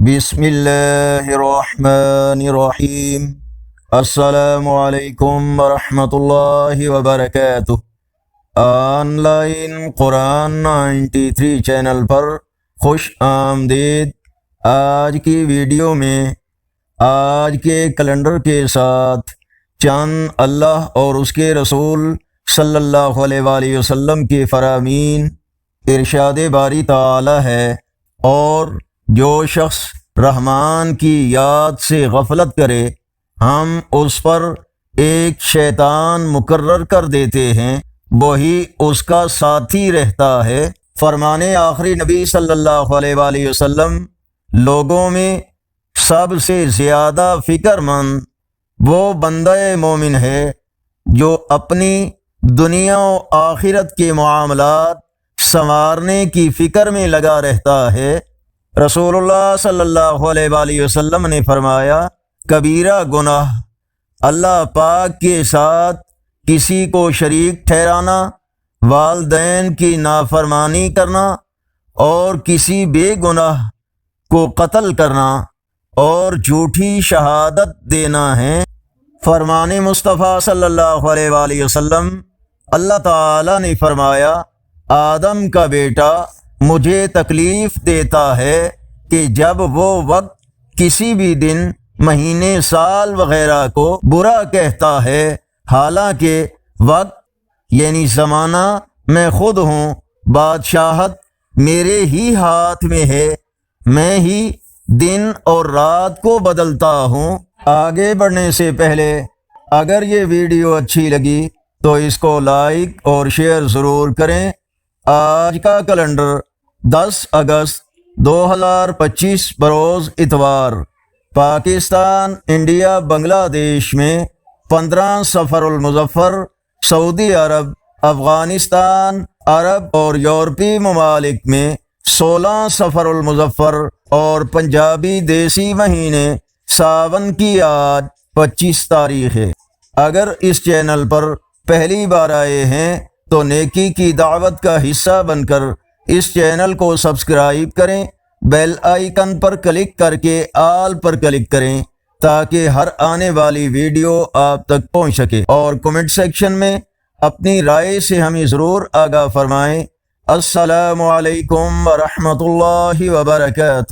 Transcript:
بسم اللہ الرحمن الرحیم۔ السلام علیکم ورحمۃ اللہ وبرکاتہ۔ آن لائن قرآن 93 چینل پر خوش آمدید۔ آج کی ویڈیو میں آج کے کیلنڈر کے ساتھ چند اللہ اور اس کے رسول صلی اللہ علیہ وآلہ وسلم کے فرامین ارشاد باری تعالی ہے، اور جو شخص رحمان کی یاد سے غفلت کرے ہم اس پر ایک شیطان مقرر کر دیتے ہیں، وہی اس کا ساتھی رہتا ہے۔ فرمان آخری نبی صلی اللہ علیہ وآلہ وسلم، لوگوں میں سب سے زیادہ فکر مند وہ بندہ مومن ہے جو اپنی دنیا و آخرت کے معاملات سنوارنے کی فکر میں لگا رہتا ہے۔ رسول اللہ صلی اللہ علیہ وآلہ وسلم نے فرمایا، کبیرہ گناہ اللہ پاک کے ساتھ کسی کو شریک ٹھہرانا، والدین کی نافرمانی کرنا، اور کسی بے گناہ کو قتل کرنا اور جھوٹی شہادت دینا ہے۔ فرمان مصطفیٰ صلی اللہ علیہ وآلہ وسلم، اللہ تعالی نے فرمایا، آدم کا بیٹا مجھے تکلیف دیتا ہے کہ جب وہ وقت کسی بھی دن، مہینے، سال وغیرہ کو برا کہتا ہے، حالانکہ وقت یعنی زمانہ میں خود ہوں، بادشاہت میرے ہی ہاتھ میں ہے، میں ہی دن اور رات کو بدلتا ہوں۔ آگے بڑھنے سے پہلے اگر یہ ویڈیو اچھی لگی تو اس کو لائک اور شیئر ضرور کریں۔ آج کا کیلنڈر 10 اگست 2025 بروز اتوار، پاکستان، انڈیا، بنگلہ دیش میں 15 صفر المظفر، سعودی عرب، افغانستان، عرب اور یورپی ممالک میں 16 صفر المظفر، اور پنجابی دیسی مہینے ساون کی آج 25 تاریخ ہے۔ اگر اس چینل پر پہلی بار آئے ہیں تو نیکی کی دعوت کا حصہ بن کر اس چینل کو سبسکرائب کریں، بیل آئیکن پر کلک کر کے آل پر کلک کریں تاکہ ہر آنے والی ویڈیو آپ تک پہنچ سکے، اور کمنٹ سیکشن میں اپنی رائے سے ہمیں ضرور آگاہ فرمائیں۔ السلام علیکم ورحمۃ اللہ وبرکاتہ۔